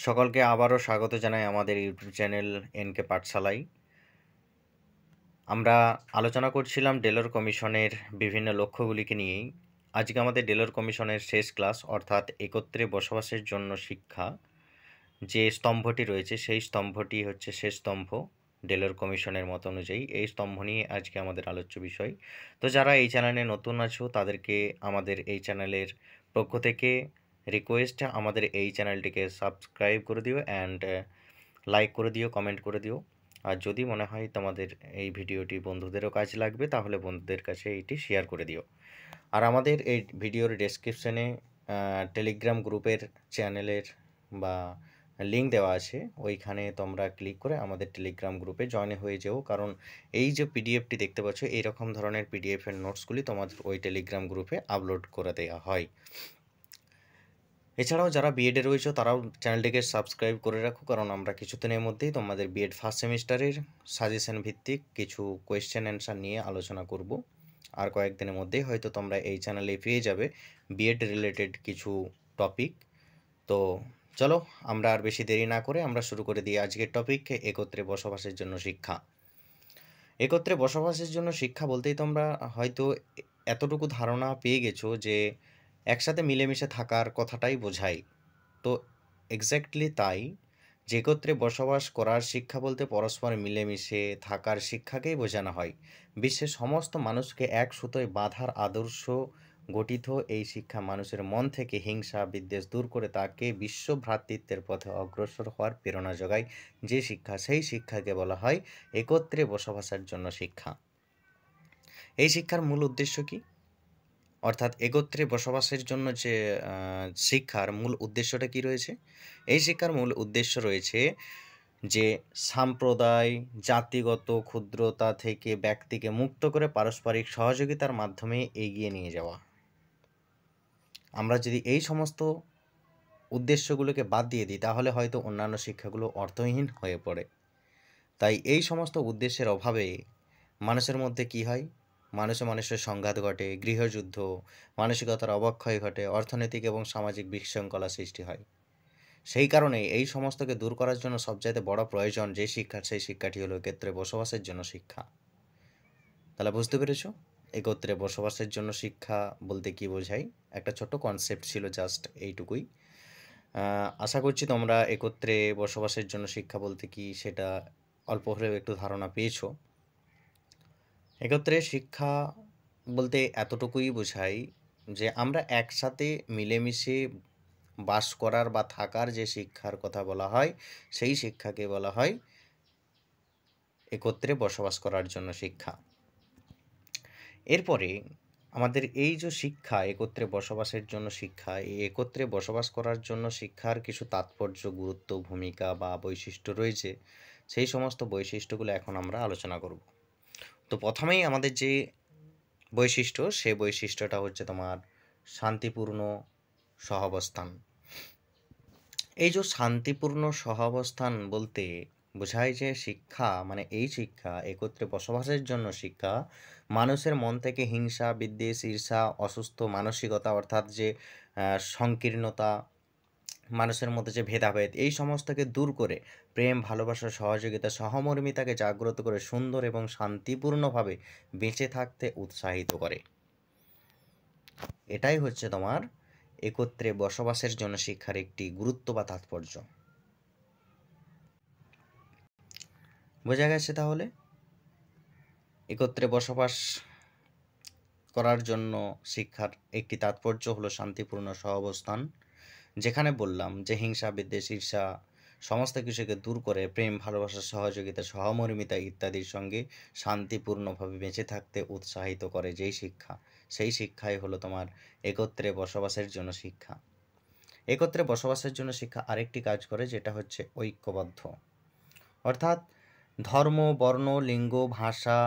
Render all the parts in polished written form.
সকলকে আবারও স্বাগত জানাই আমাদের ইউটিউব চ্যানেল এনকে পাঠশালায়। আমরা আলোচনা করছিলাম ডেলর কমিশনের বিভিন্ন লক্ষ্যগুলিকে নিয়েই। আজকে আমাদের ডেলর কমিশনের শেষ ক্লাস, অর্থাৎ একত্রে বসবাসের জন্য শিক্ষা যে স্তম্ভটি রয়েছে সেই স্তম্ভটি হচ্ছে শেষ স্তম্ভ ডেলর কমিশনের মত অনুযায়ী। এই স্তম্ভ নিয়ে আজকে আমাদের আলোচ্য বিষয়। তো যারা এই চ্যানেলে নতুন আছো তাদেরকে আমাদের এই চ্যানেলের পক্ষ থেকে রিকোয়েস্ট, আমাদের এই চ্যানেলটিকে সাবস্ক্রাইব করে দিও অ্যান্ড লাইক করে দিও, কমেন্ট করে দিও। আর যদি মনে হয় তোমাদের এই ভিডিওটি বন্ধুদেরও কাজে লাগবে তাহলে বন্ধুদের কাছে এইটি শেয়ার করে দিও। আর আমাদের এই ভিডিওর ডেসক্রিপশনে টেলিগ্রাম গ্রুপের চ্যানেলের বা লিঙ্ক দেওয়া আছে, ওইখানে তোমরা ক্লিক করে আমাদের টেলিগ্রাম গ্রুপে জয়েন হয়ে যেও, কারণ এই যে পিডিএফটি দেখতে পাচ্ছ এইরকম ধরনের পিডিএফের নোটসগুলি তোমাদের ওই টেলিগ্রাম গ্রুপে আপলোড করে দেওয়া হয়। এছাড়াও যারা বিএডে রয়েছে তারাও চ্যানেলটিকে সাবস্ক্রাইব করে রাখো, কারণ আমরা কিছুদিনের মধ্যেই তোমাদের বিএড ফার্স্ট সেমিস্টারের সাজেশন ভিত্তিক কিছু কোয়েশ্চেন অ্যান্সার নিয়ে আলোচনা করব। আর কয়েকদিনের মধ্যেই হয়তো তোমরা এই চ্যানেলে পেয়ে যাবে বিএড রিলেটেড কিছু টপিক। তো চলো আমরা আর বেশি দেরি না করে আমরা শুরু করে দিই আজকের টপিক, একত্রে বসবাসের জন্য শিক্ষা। একত্রে বসবাসের জন্য শিক্ষা বলতেই তোমরা হয়তো এতটুকু ধারণা পেয়ে গেছো যে একসাথে মিলেমিশে থাকার কথাটাই বোঝায়। তো এক্স্যাক্টলি তাই, যে একত্রে বসবাস করার শিক্ষা বলতে পরস্পর মিলেমিশে থাকার শিক্ষাকেই বোঝানো হয়। বিশ্বের সমস্ত মানুষকে এক সুতোয় বাঁধার আদর্শ গঠিত এই শিক্ষা মানুষের মন থেকে হিংসা বিদ্বেষ দূর করে তাকে বিশ্ব ভ্রাতৃত্বের পথে অগ্রসর হওয়ার প্রেরণা যোগায়। যে শিক্ষা, সেই শিক্ষাকে বলা হয় একত্রে বসবাসের জন্য শিক্ষা। এই শিক্ষার মূল উদ্দেশ্য কি? অর্থাৎ একত্রে বসবাসের জন্য যে শিক্ষার মূল উদ্দেশ্যটা কি রয়েছে? এই শিক্ষার মূল উদ্দেশ্য রয়েছে যে সাম্প্রদায় জাতিগত ক্ষুদ্রতা থেকে ব্যক্তিকে মুক্ত করে পারস্পরিক সহযোগিতার মাধ্যমে এগিয়ে নিয়ে যাওয়া। আমরা যদি এই সমস্ত উদ্দেশ্যগুলোকে বাদ দিয়ে দিই তাহলে হয়তো অন্যান্য শিক্ষাগুলো অর্থহীন হয়ে পড়ে। তাই এই সমস্ত উদ্দেশ্যের অভাবে মানুষের মধ্যে কি হয়? মানুষের সংঘাত ঘটে, গৃহযুদ্ধ, মানসিকতার অবক্ষয় ঘটে, অর্থনৈতিক এবং সামাজিক বিশৃঙ্খলা সৃষ্টি হয়। সেই কারণে এই সমস্তকে দূর করার জন্য সবচাইতে বড় প্রয়োজন যে শিক্ষা, সেই শিক্ষাটি হলো একত্রে বসবাসের জন্য শিক্ষা। তাহলে বুঝতে পেরেছ একত্রে বসবাসের জন্য শিক্ষা বলতে কি বোঝায়? একটা ছোট কনসেপ্ট ছিল, জাস্ট এইটুকুই। আশা করছি তোমরা একত্রে বসবাসের জন্য শিক্ষা বলতে কি সেটা অল্প হলেও একটু ধারণা পেয়েছো। একত্রে শিক্ষা বলতে এতটুকুই বোঝায় যে আমরা একসাথে মিলেমিশে বাস করার বা থাকার যে শিক্ষার কথা বলা হয়, সেই শিক্ষাকে বলা হয় একত্রে বসবাস করার জন্য শিক্ষা। এরপরে আমাদের এই যে শিক্ষা, একত্রে বসবাসের জন্য শিক্ষা, এই একত্রে বসবাস করার জন্য শিক্ষার কিছু তাৎপর্য, গুরুত্ব, ভূমিকা বা বৈশিষ্ট্য রয়েছে। সেই সমস্ত বৈশিষ্ট্যগুলো এখন আমরা আলোচনা করব। তো প্রথমেই আমাদের যে বৈশিষ্ট্য, সে বৈশিষ্ট্যটা হচ্ছে তোমার শান্তিপূর্ণ সহাবস্থান। এই যে শান্তিপূর্ণ সহাবস্থান বলতে বোঝায় যে শিক্ষা, মানে এই শিক্ষা একত্রে বসবাসের জন্য শিক্ষা মানুষের মন থেকে হিংসা বিদ্বেষ ঈর্ষা অসুস্থ মানসিকতা, অর্থাৎ যে সংকীর্ণতা, মানুষের মধ্যে যে ভেদাভেদ, এই সমস্তকে দূর করে প্রেম ভালোবাসা সহযোগিতা সহমর্মিতাকে জাগ্রত করে সুন্দর এবং শান্তিপূর্ণভাবে বেঁচে থাকতে উৎসাহিত করে। এটাই হচ্ছে তোমার একত্রে বসবাসের জন্য শিক্ষার একটি গুরুত্ব বা তাৎপর্য। বোঝা গেছে? তাহলে একত্রে বসবাস করার জন্য শিক্ষার একটি তাৎপর্য হলো শান্তিপূর্ণ সহাবস্থান, যেখানে বললাম যে হিংসা বিদ্বেষ ঈর্ষা সমস্ত কিছুকে দূর করে প্রেম ভালোবাসা সহযোগিতা সহমর্মিতা ইত্যাদির সঙ্গে শান্তিপূর্ণভাবে বেঁচে থাকতে উৎসাহিত করে যেই শিক্ষা, সেই শিক্ষাই হলো তোমার একত্রে বসবাসের জন্য শিক্ষা। একত্রে বসবাসের জন্য শিক্ষা আরেকটি কাজ করে, যেটা হচ্ছে ঐক্যবদ্ধ, অর্থাৎ ধর্ম বর্ণ লিঙ্গ ভাষা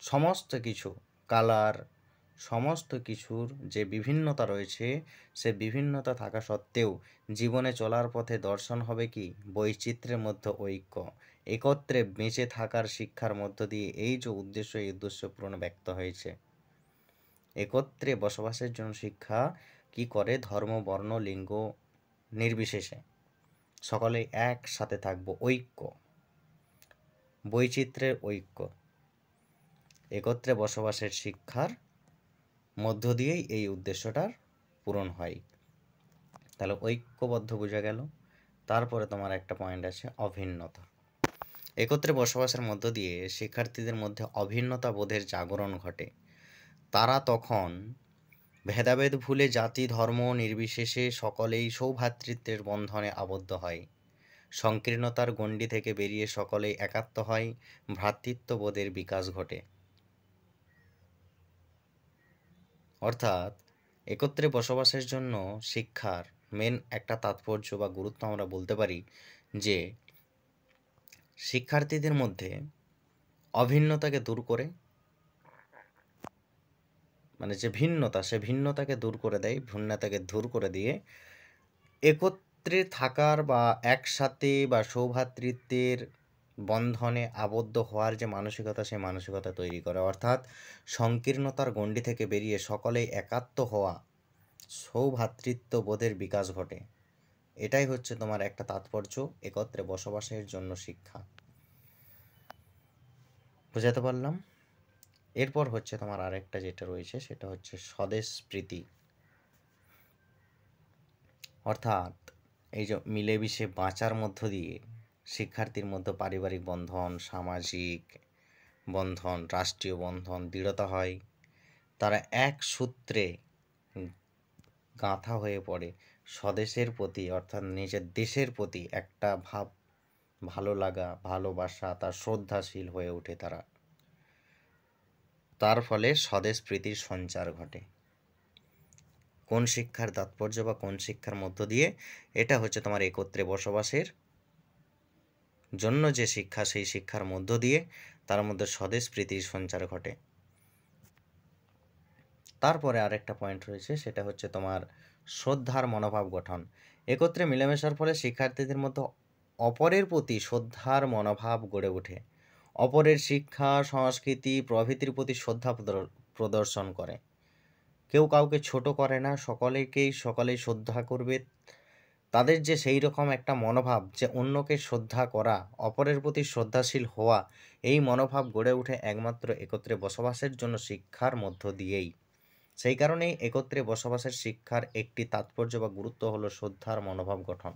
সমস্ত কিছু, কালার, সমস্ত কিছুর যে বিভিন্নতা রয়েছে, সে বিভিন্নতা থাকা সত্ত্বেও জীবনে চলার পথে দর্শন হবে কি? বৈচিত্র্যের মধ্যে ঐক্য। একত্রে বেঁচে থাকার শিক্ষার মধ্য দিয়ে এই যে উদ্দেশ্য, এই উদ্দেশ্য পূরণ ব্যক্ত হয়েছে। একত্রে বসবাসের জন্য শিক্ষা কি করে? ধর্ম বর্ণ লিঙ্গ নির্বিশেষে সকলেই একসাথে থাকবো, ঐক্য, বৈচিত্র্যের ঐক্য, একত্রে বসবাসের শিক্ষার মধ্য দিয়েই এই উদ্দেশ্যটার পূরণ হয়। তাহলে ঐক্যবদ্ধ বোঝা গেল। তারপরে তোমার একটা পয়েন্ট আছে অভিন্নতা। একত্রে বসবাসের মধ্য দিয়ে শিক্ষার্থীদের মধ্যে অভিন্নতা বোধের জাগরণ ঘটে। তারা তখন ভেদাভেদ ভুলে জাতি ধর্ম নির্বিশেষে সকলেই সৌভ্রাতৃত্বের বন্ধনে আবদ্ধ হয়। সংকীর্ণতার গণ্ডি থেকে বেরিয়ে সকলেই একাত্ম হয়, ভ্রাতৃত্ববোধের বিকাশ ঘটে। অর্থাৎ একত্রে বসবাসের জন্য শিক্ষার মেন একটা তাৎপর্য বা গুরুত্ব আমরা বলতে পারি যে শিক্ষার্থীদের মধ্যে অভিন্নতাকে দূর করে, মানে যে ভিন্নতা, সে ভিন্নতাকে দূর করে দেয়, ভিন্নতাকে দূর করে দিয়ে একত্রে থাকার বা একসাথে বা সৌভ্রাতৃত্বের বন্ধনে আবদ্ধ হওয়ার যে মানসিকতা, সেই মানসিকতা তৈরি করে। অর্থাৎ সংকীর্ণতার গণ্ডি থেকে বেরিয়ে সকলেই একাত্ম হওয়া, সৌভ্রাতৃত্ববোধের বিকাশ ঘটে। এটাই হচ্ছে তোমার একটা তাৎপর্য একত্রে বসবাসের জন্য শিক্ষা। বুঝাতে পারলাম? এরপর হচ্ছে তোমার আরেকটা যেটা রয়েছে সেটা হচ্ছে স্বদেশপ্রীতি। অর্থাৎ এই যে মিলেমিশে বাঁচার মধ্য দিয়ে শিক্ষার্থীর মধ্যে পারিবারিক বন্ধন, সামাজিক বন্ধন, রাষ্ট্রীয় বন্ধন দৃঢ়তা হয়। তারা এক সূত্রে গাঁথা হয়ে পড়ে স্বদেশের প্রতি, অর্থাৎ নিজের দেশের প্রতি একটা ভাব, ভালো লাগা, ভালোবাসা, তার শ্রদ্ধাশীল হয়ে ওঠে তারা। তার ফলে স্বদেশ প্রীতির সঞ্চার ঘটে। কোন শিক্ষার তাৎপর্য বা কোন শিক্ষার মধ্য দিয়ে? এটা হচ্ছে তোমার একত্রে বসবাসের জন্য যে শিক্ষা, সেই শিক্ষার মধ্য দিয়ে তার মধ্যে স্বদেশ প্রীতির সঞ্চার ঘটে। তারপরে আরেকটা পয়েন্ট রয়েছে সেটা হচ্ছে তোমার শ্রদ্ধার মনোভাব গঠন। একত্রে মিলেমিশার ফলে শিক্ষার্থীদের মধ্যে অপরের প্রতি শ্রদ্ধার মনোভাব গড়ে ওঠে। অপরের শিক্ষা, সংস্কৃতি প্রভৃতির প্রতি শ্রদ্ধা প্রদর্শন করে। কেউ কাউকে ছোট করে না, সকলেই শ্রদ্ধা করবে। তাদের যে সেই রকম একটা মনোভাব যে অন্যকে শ্রদ্ধা করা, অপরের প্রতি শ্রদ্ধাশীল হওয়া, এই মনোভাব গড়ে ওঠে একমাত্র একত্রে বসবাসের জন্য শিক্ষার মধ্য দিয়েই। সেই কারণেই একত্রে বসবাসের শিক্ষার একটি তাৎপর্য বা গুরুত্ব হলো শ্রদ্ধার মনোভাব গঠন।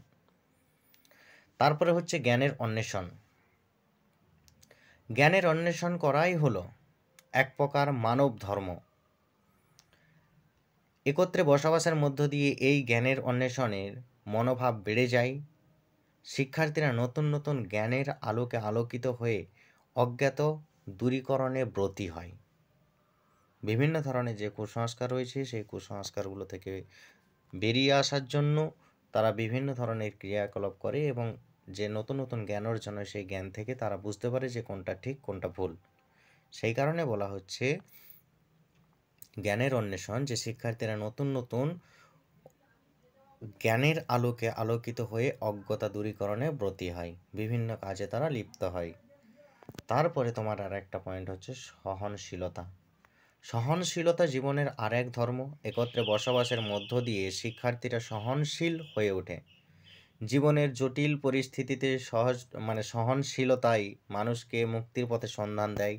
তারপরে হচ্ছে জ্ঞানের অন্বেষণ। জ্ঞানের অন্বেষণ করাই হলো এক প্রকার মানব ধর্ম। একত্রে বসবাসের মধ্য দিয়ে এই জ্ঞানের অন্বেষণের মনোভাব বেড়ে যায়। শিক্ষার্থীরা নতুন নতুন জ্ঞানের আলোকে আলোকিত হয়ে অজ্ঞাত দূরীকরণে ব্রতী হয়। বিভিন্ন ধরনের যে কুসংস্কার রয়েছে সেই কুসংস্কারগুলো থেকে বেরিয়ে আসার জন্য তারা বিভিন্ন ধরনের ক্রিয়াকলাপ করে এবং যে নতুন নতুন জ্ঞান অর্জন হয় সেই জ্ঞান থেকে তারা বুঝতে পারে যে কোনটা ঠিক কোনটা ভুল। সেই কারণে বলা হচ্ছে জ্ঞানের অন্বেষণ, যে শিক্ষার্থীরা নতুন নতুন জ্ঞানের আলোকে আলোকিত হয়ে অজ্ঞতা দূরীকরণে ব্রতী হয়, বিভিন্ন কাজে তারা লিপ্ত হয়। তারপরে তোমার আর একটা পয়েন্ট হচ্ছে সহনশীলতা। সহনশীলতা জীবনের আর এক ধর্ম। একত্রে বসবাসের মধ্য দিয়ে শিক্ষার্থীরা সহনশীল হয়ে ওঠে। জীবনের জটিল পরিস্থিতিতে সহনশীলতাই মানুষকে মুক্তির পথে সন্ধান দেয়।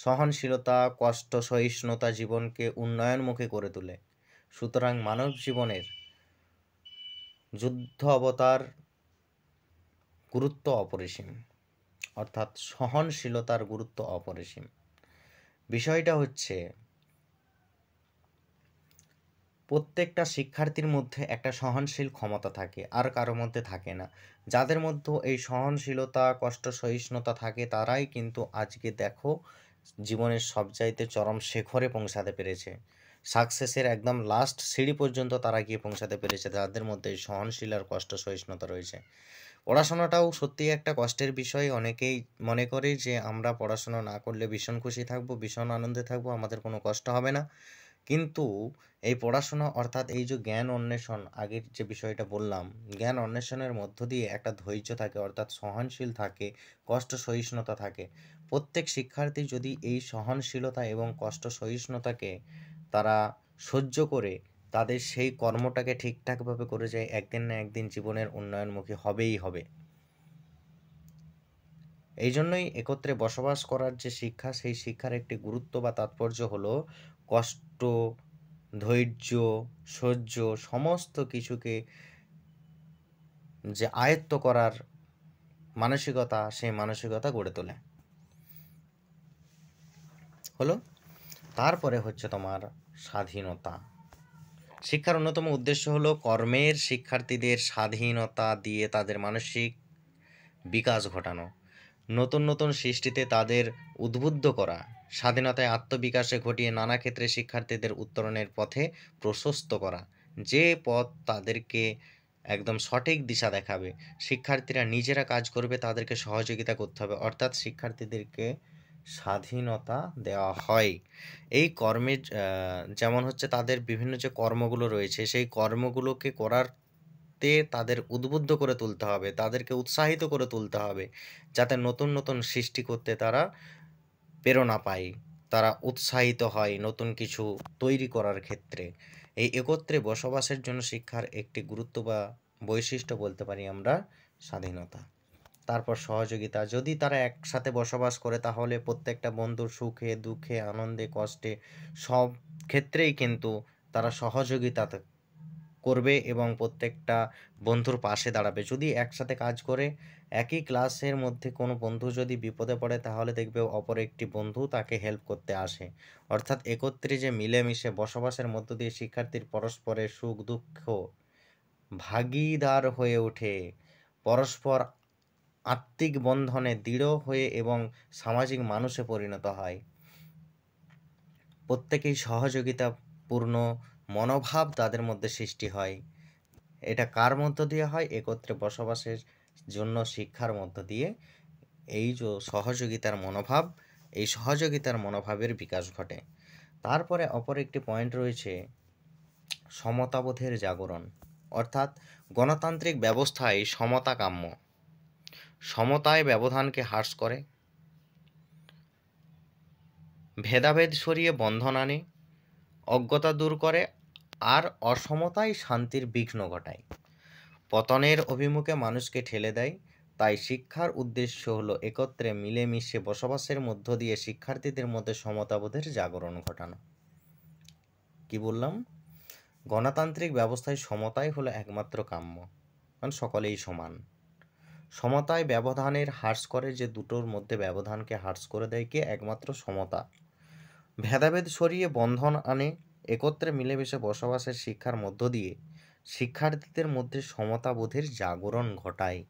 সহনশীলতা, কষ্ট সহিষ্ণুতা জীবনকে উন্নয়নমুখী করে তোলে। সুতরাং মানব জীবনের যুদ্ধ অবতার গুরুত্ব অপরিসীম, অর্থাৎ সহনশীলতার গুরুত্ব অপরিসীম। বিষয়টা হচ্ছে প্রত্যেকটা শিক্ষার্থীর মধ্যে একটা সহনশীল ক্ষমতা থাকে, আর কারো মধ্যে থাকে না। যাদের মধ্যে এই সহনশীলতা, কষ্ট সহিষ্ণুতা থাকে তারাই কিন্তু আজকে দেখো জীবনের সবচাইতে চরম শিখরে পৌঁছাতে পেরেছে। সাকসেসের একদম লাস্ট সিঁড়ি পর্যন্ত তারা গিয়ে পৌঁছাতে পেরেছে যাদের মধ্যে সহনশীল আর কষ্ট সহিষ্ণুতা রয়েছে। পড়াশোনাটাও সত্যিই একটা কষ্টের বিষয়। অনেকেই মনে করে যে আমরা পড়াশোনা না করলে ভীষণ খুশি থাকবো, ভীষণ আনন্দে থাকবো, আমাদের কোনো কষ্ট হবে না। কিন্তু এই পড়াশোনা অর্থাৎ এই যে জ্ঞান অন্বেষণ, আগের যে বিষয়টা বললাম, জ্ঞান অন্বেষণের মধ্য দিয়ে একটা ধৈর্য থাকে, অর্থাৎ সহনশীল থাকে, কষ্ট সহিষ্ণুতা থাকে। প্রত্যেক শিক্ষার্থী যদি এই সহনশীলতা এবং কষ্ট সহিষ্ণুতাকে তারা সহ্য করে তাদের সেই কর্মটাকে ঠিকঠাকভাবে করে যায়, একদিন না একদিন জীবনের উন্নয়নমুখী হবেই হবে। এই জন্যই একত্রে বসবাস করার যে শিক্ষা, সেই শিক্ষার একটি গুরুত্ব বা তাৎপর্য হলো কষ্ট, ধৈর্য, সহ্য সমস্ত কিছুকে যে আয়ত্ত করার মানসিকতা, সেই মানসিকতা গড়ে তোলে। হলো। তারপরে হচ্ছে তোমার স্বাধীনতা। শিক্ষার অন্যতম উদ্দেশ্য হলো কর্মের শিক্ষার্থীদের স্বাধীনতা দিয়ে তাদের মানসিক বিকাশ ঘটানো, নতুন নতুন সৃষ্টিতে তাদের উদ্বুদ্ধ করা, স্বাধীনতায় আত্মবিকাশে ঘটিয়ে নানা ক্ষেত্রে শিক্ষার্থীদের উত্তরণের পথে প্রশস্ত করা, যে পথ তাদেরকে একদম সঠিক দিশা দেখাবে। শিক্ষার্থীরা নিজেরা কাজ করবে, তাদেরকে সহযোগিতা করতে হবে, অর্থাৎ শিক্ষার্থীদেরকে স্বাধীনতা দেওয়া হয়। এই কর্মের যেমন হচ্ছে তাদের বিভিন্ন যে কর্মগুলো রয়েছে, সেই কর্মগুলোকে করার তাদের উদ্বুদ্ধ করে তুলতে হবে, তাদেরকে উৎসাহিত করে তুলতে হবে, যাতে নতুন নতুন সৃষ্টি করতে তারা প্রেরণা পায়, তারা উৎসাহিত হয় নতুন কিছু তৈরি করার ক্ষেত্রে। এই একত্রে বসবাসের জন্য শিক্ষার একটি গুরুত্ব বা বৈশিষ্ট্য বলতে পারি আমরা স্বাধীনতা। তারপর সহযোগিতা। যদি তারা একসাথে বসবাস করে তাহলে প্রত্যেকটা বন্ধুর সুখে দুঃখে আনন্দে কষ্টে সব ক্ষেত্রেই কিন্তু তারা সহযোগিতা করবে এবং প্রত্যেকটা বন্ধুর পাশে দাঁড়াবে। যদি একসাথে কাজ করে, একই ক্লাসের মধ্যে কোনো বন্ধু যদি বিপদে পড়ে তাহলে দেখবে অপর একটি বন্ধু তাকে হেল্প করতে আসে। অর্থাৎ একত্রে যে মিলেমিশে বসবাসের মধ্য দিয়ে শিক্ষার্থীর পরস্পরের সুখ দুঃখ ভাগীদার হয়ে ওঠে, পরস্পর আত্মিক বন্ধনে দৃঢ় হয়ে এবং সামাজিক মানুষে পরিণত হয়। প্রত্যেকেই সহযোগিতাপূর্ণ মনোভাব তাদের মধ্যে সৃষ্টি হয়। এটা কার মধ্য দিয়ে হয়? একত্রে বসবাসের জন্য শিক্ষার মধ্য দিয়ে এই যে সহযোগিতার মনোভাব, এই সহযোগিতার মনোভাবের বিকাশ ঘটে। তারপরে অপর একটি পয়েন্ট রয়েছে সমতাবোধের জাগরণ। অর্থাৎ গণতান্ত্রিক ব্যবস্থায় সমতা কাম্য, সমতায় ব্যবধানকে হ্রাস করে, ভেদাভেদ সরিয়ে বন্ধন আনে, অজ্ঞতা দূর করে, আর অসমতায় শান্তির বিঘ্ন ঘটায়, পতনের অভিমুখে মানুষকে ঠেলে দেয়। তাই শিক্ষার উদ্দেশ্য হলো একত্রে মিলেমিশে বসবাসের মধ্য দিয়ে শিক্ষার্থীদের মধ্যে সমতাবোধের জাগরণ ঘটানো। কি বললাম? গণতান্ত্রিক ব্যবস্থায় সমতাই হলো একমাত্র কাম্য, কারণ সকলেই সমান। সমতায় ব্যবধানের হ্রাস করে, যে দুটোর মধ্যে ব্যবধানকে হ্রাস করে দেয় কে? একমাত্র সমতা। ভেদাভেদ সরিয়ে বন্ধন আনে, একত্রে মিলেমিশে বসবাসের শিক্ষার মধ্য দিয়ে শিক্ষার্থীদের মধ্যে সমতাবোধের জাগরণ ঘটায়,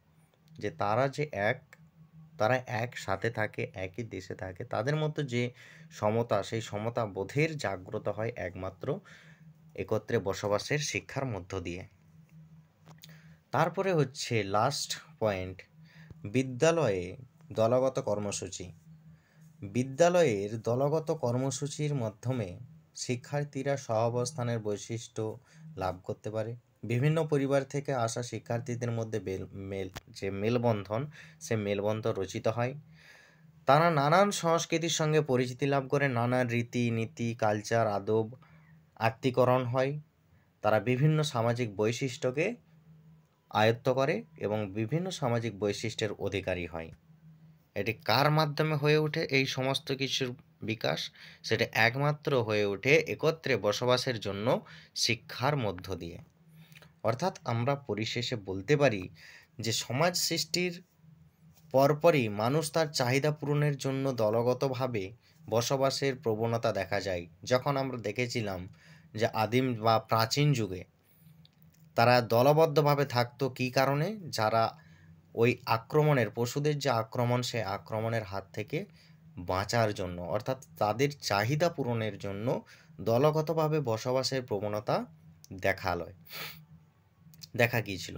যে তারা যে এক, তারা একসাথে থাকে, একই দেশে থাকে, তাদের মধ্যে যে সমতা, সেই সমতা বোধের জাগ্রত হয় একমাত্র একত্রে বসবাসের শিক্ষার মধ্য দিয়ে। তারপরে হচ্ছে লাস্ট পয়েন্ট, বিদ্যালয়ে দলগত কর্মসূচি। বিদ্যালয়ের দলগত কর্মসূচির মাধ্যমে শিক্ষার্থীরা সহাবস্থানের বৈশিষ্ট্য লাভ করতে পারে। বিভিন্ন পরিবার থেকে আসা শিক্ষার্থীদের মধ্যে যে মেলবন্ধন, সে মেলবন্ধন রচিত হয়। তারা নানান সংস্কৃতির সঙ্গে পরিচিতি লাভ করে, নানান রীতি নীতি কালচার আদব আত্মীকরণ হয়। তারা বিভিন্ন সামাজিক বৈশিষ্ট্যকে আয়ত্ত করে এবং বিভিন্ন সামাজিক বৈশিষ্ট্যের অধিকারী হয়। এটি কার মাধ্যমে হয়ে ওঠে এই সমস্ত কিছুর বিকাশ? সেটা একমাত্র হয়ে ওঠে একত্রে বসবাসের জন্য শিক্ষার মধ্য দিয়ে। অর্থাৎ আমরা পরিশেষে বলতে পারি যে সমাজ সৃষ্টির পরপরই মানুষ তার চাহিদা পূরণের জন্য দলগতভাবে বসবাসের প্রবণতা দেখা যায়। যখন আমরা দেখেছিলাম যে আদিম বা প্রাচীন যুগে তারা দলবদ্ধভাবে থাকতো, কী কারণে? যারা ওই আক্রমণের, পশুদের যে আক্রমণ, সে আক্রমণের হাত থেকে বাঁচার জন্য, অর্থাৎ তাদের চাহিদা পূরণের জন্য দলগতভাবে বসবাসের প্রবণতা দেখা গিয়েছিল।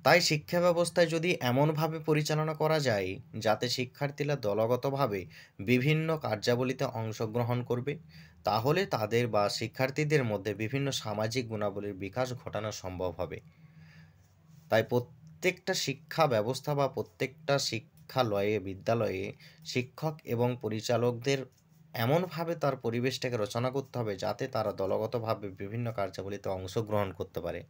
তাই শিক্ষা ব্যবস্থায় যদি এমনভাবে পরিচালনা করা যায় যাতে শিক্ষার্থীরা দলগতভাবে বিভিন্ন কার্যাবলীতে অংশগ্রহণ করবে, তাহলে তাদের বা শিক্ষার্থীদের মধ্যে বিভিন্ন সামাজিক গুণাবলীর বিকাশ ঘটানো সম্ভব হবে। তাই প্রত্যেকটা শিক্ষা ব্যবস্থা বা প্রত্যেকটা শিক্ষালয়ে, বিদ্যালয়ে শিক্ষক এবং পরিচালকদের এমনভাবে তার পরিবেশটাকে রচনা করতে হবে যাতে তারা দলগতভাবে বিভিন্ন কার্যাবলীতে অংশগ্রহণ করতে পারে।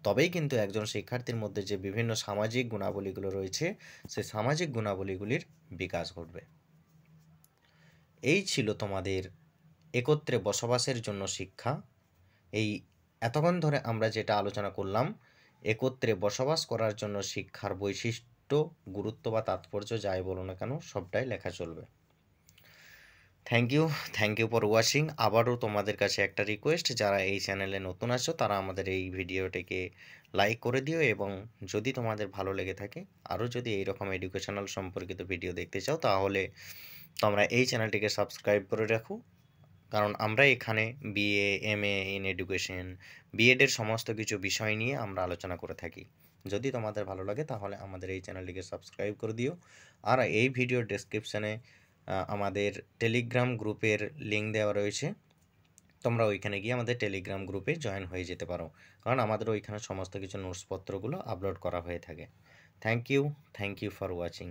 তবেই কিন্তু একজন শিক্ষার্থীর মধ্যে যে বিভিন্ন সামাজিক গুণাবলীগুলো রয়েছে সেই সামাজিক গুণাবলীগুলির বিকাশ ঘটবে। এই ছিল তোমাদের একত্রে বসবাসের জন্য শিক্ষা। এই এতক্ষণ ধরে আমরা যেটা আলোচনা করলাম, একত্রে বসবাস করার জন্য শিক্ষার বৈশিষ্ট্য, গুরুত্ব বা তাৎপর্য যাই বলো না কেন সবটাই লেখা চলবে। Thank you for watching. আবারও তোমাদের কাছে একটা রিকোয়েস্ট, যারা এই চ্যানেলে নতুন আছো তারা আমাদের এই ভিডিওটিকে লাইক করে দিও, এবং যদি তোমাদের ভালো লেগে থাকে আরও যদি এইরকম এডুকেশনাল সম্পর্কিত ভিডিও দেখতে চাও তাহলে তোমরা এই চ্যানেলটিকে সাবস্ক্রাইব করে রাখো, কারণ আমরা এখানে বিএ, এমএ ইন এডুকেশন, বিএডের সমস্ত কিছু বিষয় নিয়ে আমরা আলোচনা করে থাকি। যদি তোমাদের ভালো লাগে তাহলে আমাদের এই চ্যানেলটিকে সাবস্ক্রাইব করে দিও। আর এই ভিডিওর ডেসক্রিপশানে আমাদের টেলিগ্রাম গ্রুপের লিঙ্ক দেওয়া রয়েছে, তোমরা ওইখানে গিয়ে আমাদের টেলিগ্রাম গ্রুপে জয়েন হয়ে যেতে পারো, কারণ আমাদের ওইখানে সমস্ত কিছু নোটসপত্রগুলো আপলোড করা হয়ে থাকে। Thank you for watching.